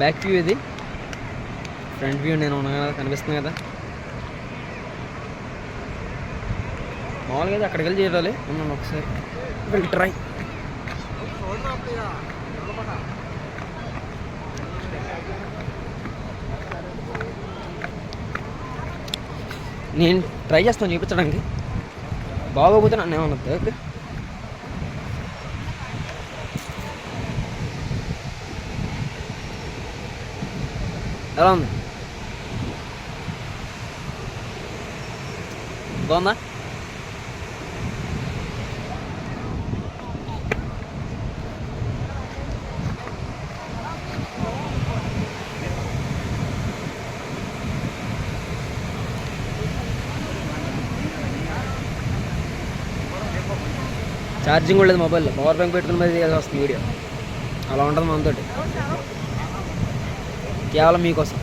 Back view ఇది, front view నేను ఉన్నా కదా, కనిపిస్తుంది కదా. మామూలుగా అయితే అక్కడికి వెళ్ళి చేయాలి. ఉన్నాను ఒకసారి వెళ్ళి ట్రై. నేను ట్రై చేస్తాను చూపించడానికి, బాగోపోతే నన్ను ఏమన్నది. ఓకే, ఎలా ఉంది? బాగుందా? ఛార్జింగ్ కూడా లేదు మొబైల్లో, పవర్ బ్యాంక్ పెట్టుకుని మరి చేయాల్సి వస్తుంది వీడియో. అలా ఉంటుంది మనతోటి, కేవలం మీకోసం.